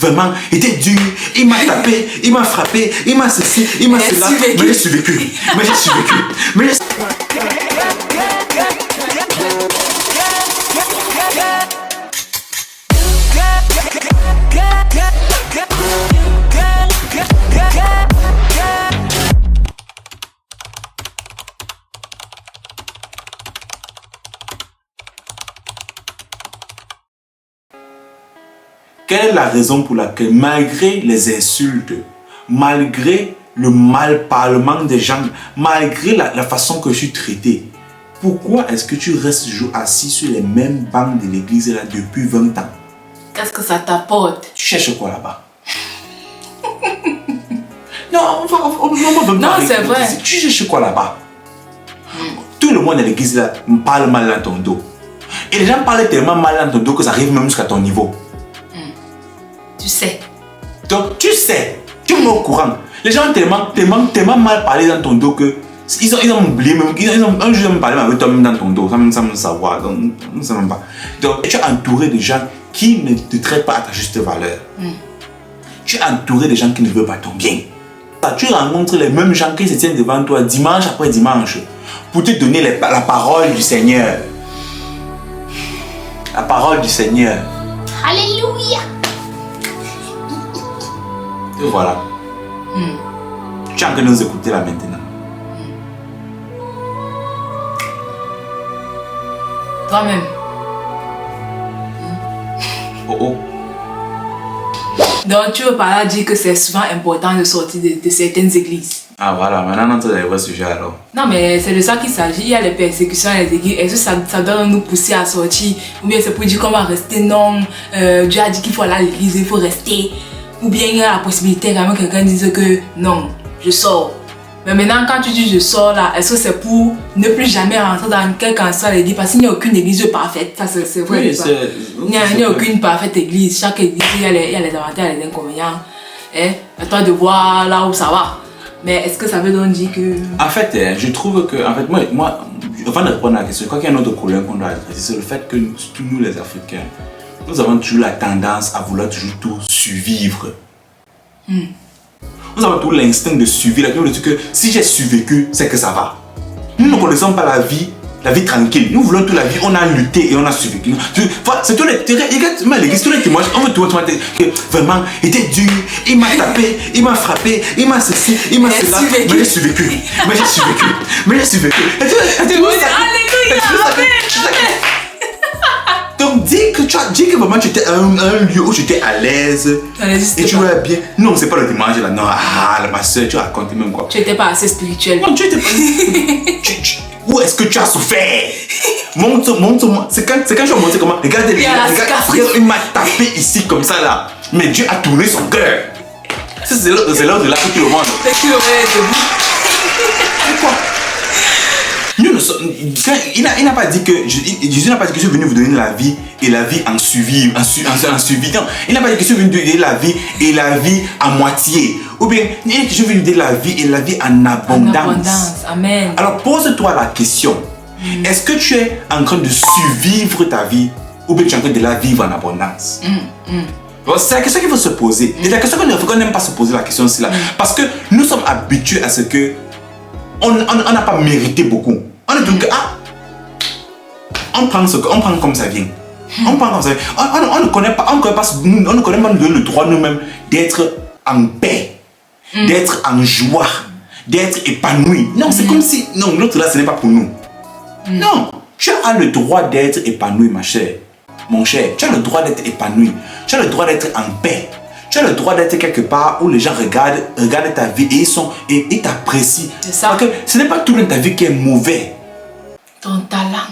vraiment, il était dur, il m'a tapé, il m'a frappé, il m'a ceci, il m'a cela. Mais j'ai survécu. Quelle est la raison pour laquelle, malgré les insultes, malgré le mal-parlement des gens, malgré la façon que je suis traité, pourquoi est-ce que tu restes toujours assis sur les mêmes bancs de l'église là depuis 20 ans? Qu'est-ce que ça t'apporte? Tu cherches quoi là-bas? Non, c'est vrai. Tu cherches quoi là-bas? Tout le monde à l'église là parle mal dans ton dos. Et les gens parlent tellement mal dans ton dos que ça arrive même jusqu'à ton niveau. Tu sais. Donc tu sais, tu es au courant. Les gens ont tellement mal parlé dans ton dos que ils ont oublié même. Un jour ils parlé avec toi même dans ton dos, sans même savoir. Donc, on ne sait même pas. Donc tu es entouré de gens qui ne te traitent pas à ta juste valeur. Tu es entouré de gens qui ne veulent pas ton bien. Tu rencontres les mêmes gens qui se tiennent devant toi dimanche après dimanche pour te donner la parole du Seigneur. La parole du Seigneur. Alléluia. Et voilà. Tu es en train de nous écouter là maintenant. Toi-même. Oh. Donc tu veux par là dire que c'est souvent important de sortir de certaines églises. Ah voilà, maintenant on entre dans les vrais sujets alors. Non mais c'est de ça qu'il s'agit. Il y a les persécutions dans les églises. Est-ce que ça doit nous pousser à sortir? Ou bien c'est pour dire qu'on va rester? Non, Dieu a dit qu'il faut aller à l'église, il faut rester. Ou bien il y a la possibilité quand même que quelqu'un dise que non, je sors. Mais maintenant quand tu dis je sors là, est-ce que c'est pour ne plus jamais rentrer dans quelle qu'en soit l'église? Parce qu'il n'y a aucune église parfaite, ça c'est vrai. Oui, il n'y a aucune parfaite église. Chaque église, il y a les avantages et les inconvénients. À toi de voir là où ça va. Mais est-ce que ça veut donc dire que... En fait, je trouve que, moi, avant de répondre à la question, je crois qu'il y a un autre problème qu'on doit adresser, c'est le fait que surtout nous les Africains, nous avons toujours la tendance à vouloir toujours tout survivre. Nous avons toujours l'instinct de survivre, nous disons que si j'ai survécu, c'est que ça va. Nous ne connaissons pas la vie tranquille. Nous voulons toute la vie, on a lutté et on a survécu. C'est tous les témoignages, on veut tout que vraiment, il était dur, il m'a tapé, il m'a frappé, il m'a ceci, il m'a cela. Mais j'ai survécu. Donc dis que vraiment tu étais à un lieu où tu étais à l'aise et tu vas bien. Non, c'est pas le dimanche là, non, ma soeur, tu racontes même quoi. Tu n'étais pas assez spirituel. Non, tu étais pas. Où est-ce que tu as souffert? Montre-moi. C'est quand je vais montrer comment. Regardez, frère, il m'a tapé ici comme ça là. Mais Dieu a tourné son cœur. C'est l'heure de là que tu le montres. C'est qui aurait debout. Pourquoi? Il n'a pas dit que Jésus n'a pas dit que je suis venu vous donner la vie et la vie en suivi. Non, il n'a pas dit que je suis venu vous donner la vie et la vie à moitié. Ou bien, il a dit que je suis venu vous donner la vie et la vie en abondance. Amen. Alors pose-toi la question. Est-ce que tu es en train de survivre ta vie ou bien tu es en train de la vivre en abondance? C'est la question qu'il faut se poser. Et la question qu'on n'aime pas se poser la question c'est là. Parce que nous sommes habitués à ce que on n'a pas mérité beaucoup. On est donc on prend comme ça vient. On prend comme ça vient. On ne connaît pas le droit nous-mêmes d'être en paix, d'être en joie, d'être épanoui. Non, c'est comme si non, l'autre là ce n'est pas pour nous. Non, tu as le droit d'être épanoui, ma chère, mon cher. Tu as le droit d'être épanoui. Tu as le droit d'être en paix. Tu as le droit d'être quelque part où les gens regardent ta vie et ils t'apprécient. C'est ça. Parce que ce n'est pas tout dans ta vie qui est mauvais. Ton talent.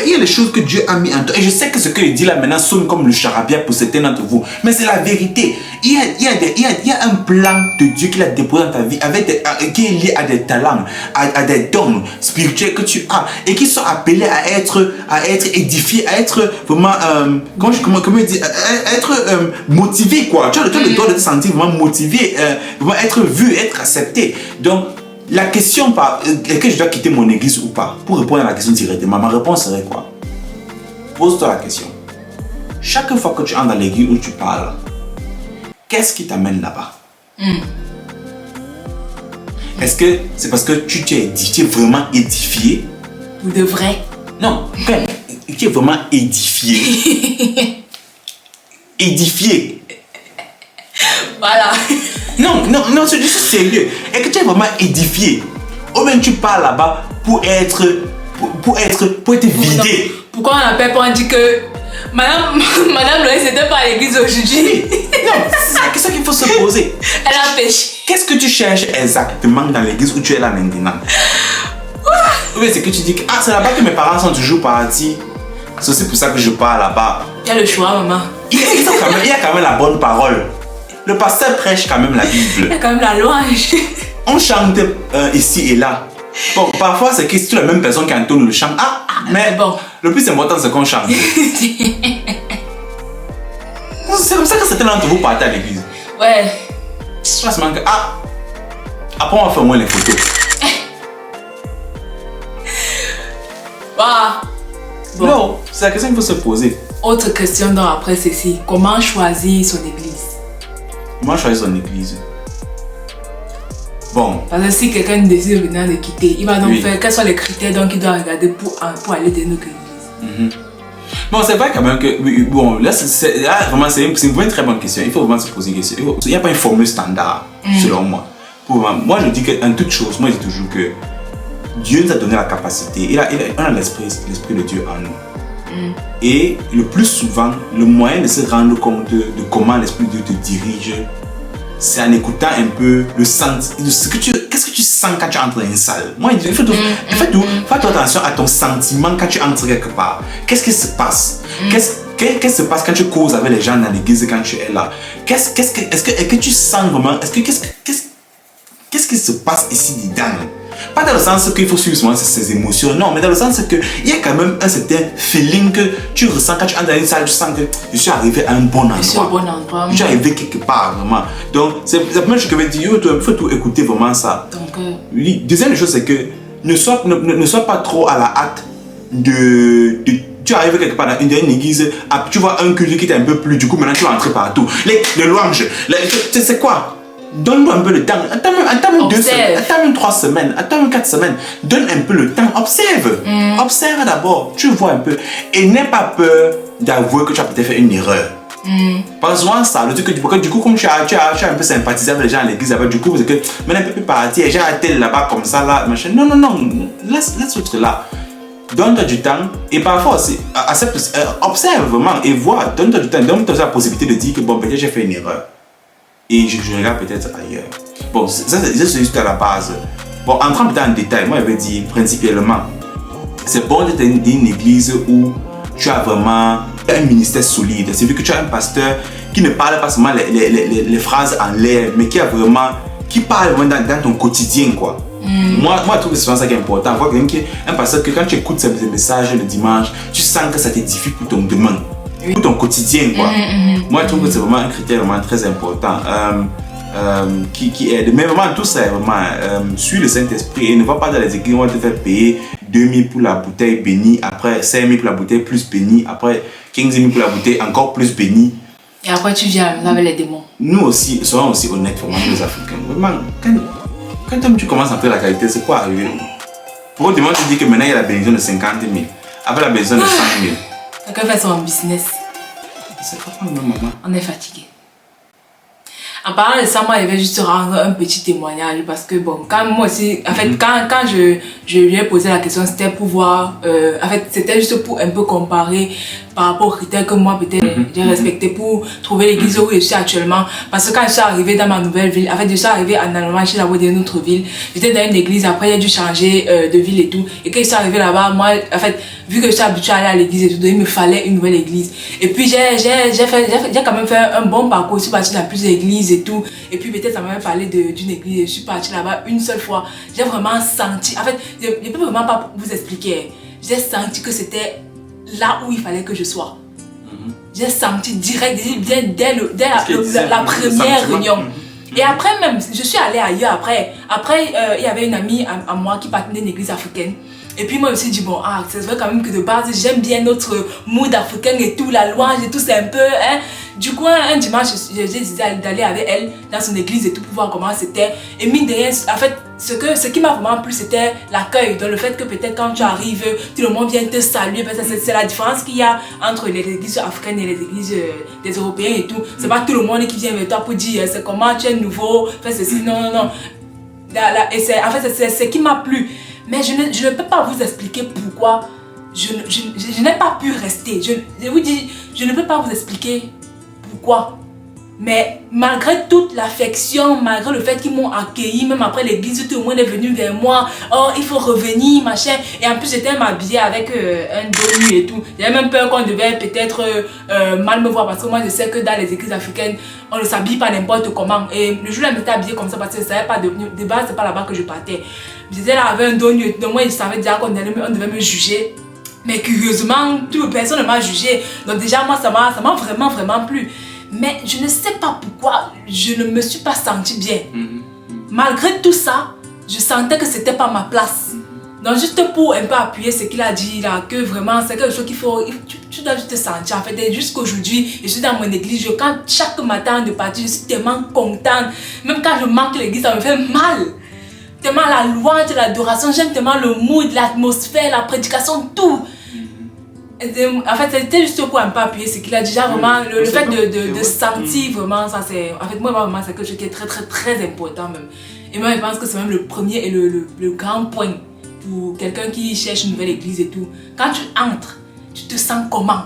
Il y a des choses que Dieu a mis en toi. Et je sais que ce que je dis là maintenant sonne comme le charabia pour certains d'entre vous. Mais c'est la vérité. Il y a un plan de Dieu qu'il a déposé dans ta vie qui est lié à des talents, à des dons spirituels que tu as et qui sont appelés à être édifiés, à être vraiment, comment dire, à être motivés quoi. Tu as le droit de te sentir vraiment motivé, vraiment être vu, être accepté. Donc, la question, est-ce que je dois quitter mon église ou pas? Pour répondre à la question directement, ma réponse serait quoi? Pose-toi la question. Chaque fois que tu entres dans l'église où tu parles, qu'est-ce qui t'amène là-bas? Est-ce que c'est parce que tu es vraiment édifié? Ou de vrai? Non, tu es vraiment édifié. Édifié. Voilà. Non, c'est juste sérieux. Est-ce que tu es vraiment édifié? Ou bien tu pars là-bas pour être vidé? Pourquoi on n'appelle pas, on dit que Madame Loïs n'était pas à l'église aujourd'hui? Non, c'est la question qu'il faut se poser. Elle a péché. Qu'est-ce que tu cherches exactement dans l'église où tu es là maintenant? Ou bien c'est que tu dis que c'est là-bas que mes parents sont toujours partis. C'est aussi pour ça que je pars là-bas. Il y a le choix, maman. Il y a quand même la bonne parole. Le pasteur prêche quand même la Bible. Il y a quand même la louange. On chante ici et là. Bon, parfois c'est que c'est la même personne qui entonne le chant. Mais bon. Le plus important c'est qu'on chante. C'est comme ça que certains d'entre vous partent à l'église. Ouais. Franchement que après on va faire moins les photos. Bon. Non, c'est la question qu'il faut se poser. Autre question donc après ceci. Comment choisir son église? Comment choisir son église? Bon. Parce que si quelqu'un décide maintenant de quitter, il va donc faire quels sont les critères donc il doit regarder pour aller dans notre église. Bon, c'est vrai quand même que bon, là vraiment c'est une très bonne question. Il faut vraiment se poser une question. Il n'y a pas une formule standard selon moi. Moi je dis qu'en toute chose, moi je dis toujours que Dieu nous a donné la capacité. On a l'esprit de Dieu en nous. Et le plus souvent, le moyen de se rendre compte de comment l'esprit de Dieu te dirige, c'est en écoutant un peu le sens. Qu'est-ce que tu sens quand tu entres dans une salle? Moi, il faut fais attention à ton sentiment quand tu entres quelque part. Qu'est-ce qui se passe? Qu'est-ce qui se passe quand tu causes avec les gens dans l'église quand tu es là? Est-ce que tu sens vraiment? Qu'est-ce qui se passe ici dedans? Pas dans le sens qu'il faut suivre souvent ses émotions, non, mais dans le sens qu'il y a quand même un certain feeling que tu ressens quand tu entres dans une salle, tu sens que je suis arrivé à un bon endroit. Je suis au bon endroit. Je suis arrivé quelque part, vraiment. Donc, c'est la première chose que je veux dire, il faut tout écouter vraiment ça. Donc, deuxième chose, c'est que ne sois pas trop à la hâte tu arrives quelque part dans une église, tu vois un culte qui est un peu plus, du coup maintenant tu vas entrer partout. Les louanges, c'est quoi? Donne-nous un peu le temps. Attends même 2 semaines, attends même 3 semaines, attends même 4 semaines. Donne un peu le temps, observe. Observe d'abord, tu vois un peu. Et n'aie pas peur d'avouer que tu as peut-être fait une erreur. Parce que ça, le truc que du coup, comme tu as un peu sympathisé avec les gens à l'église, du coup, c'est que maintenant tu peux partir, et j'ai un là-bas comme ça, là, machin. Non, laisse l'autre là. Donne-toi du temps et parfois aussi, observe vraiment et vois, donne-toi du temps, donne-toi la possibilité de dire que bon, peut-être j'ai fait une erreur. Et je regarde peut-être ailleurs. Bon, ça c'est juste à la base. Bon, entrant peut-être en détail, moi je vais dire principalement, c'est bon d'être dans une église où tu as vraiment un ministère solide. C'est vu que tu as un pasteur qui ne parle pas seulement les phrases en l'air, mais qui parle vraiment dans ton quotidien, quoi. Moi, je trouve que c'est ça qui est important. Voir quelqu'un un pasteur que quand tu écoutes ses messages le dimanche, tu sens que ça t'édifie pour ton demain. Pour ton quotidien, quoi. Moi, je trouve que c'est vraiment un critère vraiment très important qui aide. Mais vraiment, tout ça est vraiment suis le Saint-Esprit et ne va pas dans les églises où on va te faire payer 2 000 pour la bouteille bénie, après 5 000 pour la bouteille plus bénie, après 15 000 pour la bouteille encore plus bénie. Et après, tu viens avec les démons. Nous aussi, soyons aussi honnêtes, vraiment, les Africains. Vraiment, quand tu commences à faire la qualité, c'est quoi arriver? Pour le moment, tu dis que maintenant il y a la bénédiction de 50 000, après la bénédiction de 100 000. Quelqu'un fait son business. C'est pas le même moment. On est fatigué. En parlant de ça, moi, je vais juste rendre un petit témoignage parce que, bon, quand moi aussi, en fait, quand je lui ai posé la question, c'était pour voir, en fait, c'était juste pour un peu comparer par rapport aux critères que moi, peut-être, j'ai respecté pour trouver l'église où je suis actuellement. Parce que quand je suis arrivée dans ma nouvelle ville, en fait, je suis arrivée en Allemagne, chez la voie d'une autre ville. J'étais dans une église, après, j'ai dû changer de ville et tout. Et quand je suis arrivée là-bas, moi, en fait, vu que je suis habituée à aller à l'église et tout, il me fallait une nouvelle église. Et puis, j'ai quand même fait un bon parcours. Je suis partie dans plusieurs églises et tout. Et puis, peut-être, ça m'a même parlé d'une église. Je suis partie là-bas une seule fois. J'ai vraiment senti, en fait, je ne peux vraiment pas vous expliquer. J'ai senti que c'était là où il fallait que je sois. J'ai senti direct, dès la première réunion. Et après même, je suis allée ailleurs après. Après, il y avait une amie à moi qui partenait d'une église africaine. Et puis moi je me suis dit, bon, c'est vrai quand même que de base, j'aime bien notre mood africain et tout, la louange et tout, c'est un peu, hein. Du coup, un dimanche, j'ai décidé d'aller avec elle dans son église et tout pour voir comment c'était. Et mine de rien, en fait, ce qui m'a vraiment plu, c'était l'accueil. Donc le fait que peut-être quand tu arrives, tout le monde vient te saluer. Parce que c'est la différence qu'il y a entre les églises africaines et les églises des Européens et tout. C'est pas tout le monde qui vient vers toi pour dire c'est comment tu es nouveau, fais ceci, non. Et en fait, c'est ce qui m'a plu. Mais je ne peux pas vous expliquer pourquoi je n'ai pas pu rester. Je vous dis, je ne peux pas vous expliquer pourquoi. Mais malgré toute l'affection, malgré le fait qu'ils m'ont accueilli, même après l'église, tout le monde est venu vers moi. Oh, il faut revenir, machin. Et en plus, j'étais habillée avec un dos nu et tout. J'avais même peur qu'on devait peut-être mal me voir parce que moi, je sais que dans les églises africaines, on ne s'habille pas n'importe comment. Et le jour-là, je m'étais habillée comme ça parce que je ne savais pas de base, c'est pas là-bas que je partais. J'étais là avec un dos nu. Donc moi, je savais déjà qu'on devait me juger. Mais curieusement, personne ne m'a jugé. Donc déjà, moi, ça m'a vraiment plu. Mais je ne sais pas pourquoi je ne me suis pas sentie bien. Malgré tout ça, je sentais que c'était pas ma place. Donc juste pour un peu appuyer ce qu'il a dit là, que vraiment c'est quelque chose qu'il faut, tu dois juste te sentir. En fait, jusqu'aujourd'hui, je suis dans mon église, quand chaque matin de partir, je suis tellement contente. Même quand je manque l'église, ça me fait mal. Tellement la louange, l'adoration, j'aime tellement le mood, l'atmosphère, la prédication, tout. En fait, c'était juste pour un peu appuyer ce qu'il a déjà vraiment, le fait de sentir vraiment, ça c'est, en fait moi vraiment c'est quelque chose qui est très important même. Et moi je pense que c'est même le premier et le grand point pour quelqu'un qui cherche une nouvelle église et tout. Quand tu entres, tu te sens comment?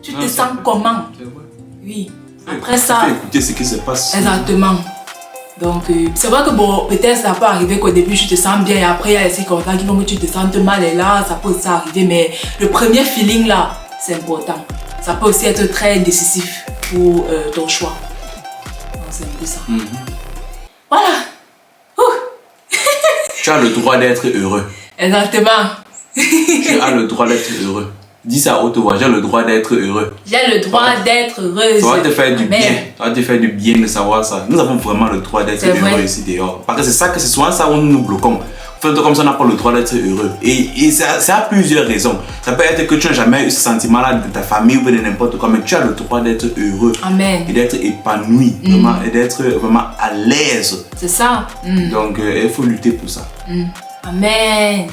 Tu te sens comment? Oui. Après ça, écouter ce qui se passe. Exactement. Donc, c'est vrai que bon, peut-être ça peut arriver qu'au début tu te sens bien et après il y a les circonstances qui font que tu te sens mal et là ça peut aussi arriver. Mais le premier feeling là, c'est important. Ça peut aussi être très décisif pour ton choix. Donc, c'est un peu ça. Voilà. Tu as le droit d'être heureux. Exactement. Tu as le droit d'être heureux. Dis ça à haute voix, j'ai le droit d'être heureux. J'ai le droit d'être heureuse. Ça va te faire du bien. Ça va te faire du bien de savoir ça. Nous avons vraiment le droit d'être heureux ici dehors. Parce que c'est souvent ça où nous nous bloquons. Comme ça, on n'a pas le droit d'être heureux. Et ça a plusieurs raisons. Ça peut être que tu n'as jamais eu ce sentiment-là de ta famille ou de n'importe quoi, mais tu as le droit d'être heureux. Amen. Et d'être épanoui, vraiment, et d'être vraiment à l'aise. C'est ça. Donc, il faut lutter pour ça. Amen.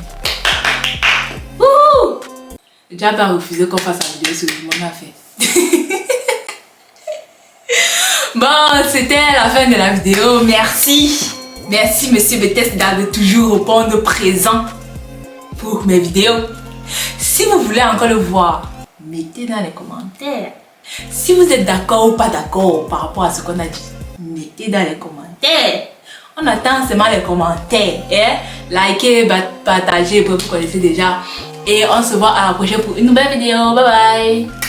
J'ai déjà pas refusé qu'on fasse la vidéo sur le monde a fait. Bon, c'était la fin de la vidéo. Merci. Merci Monsieur Bethesda de toujours répondre présent pour mes vidéos. Si vous voulez encore le voir, mettez dans les commentaires. Si vous êtes d'accord ou pas d'accord par rapport à ce qu'on a dit, mettez dans les commentaires. On attend seulement les commentaires. Likez, partagez, vous connaissez déjà. Et on se voit à la prochaine pour une nouvelle vidéo. Bye bye.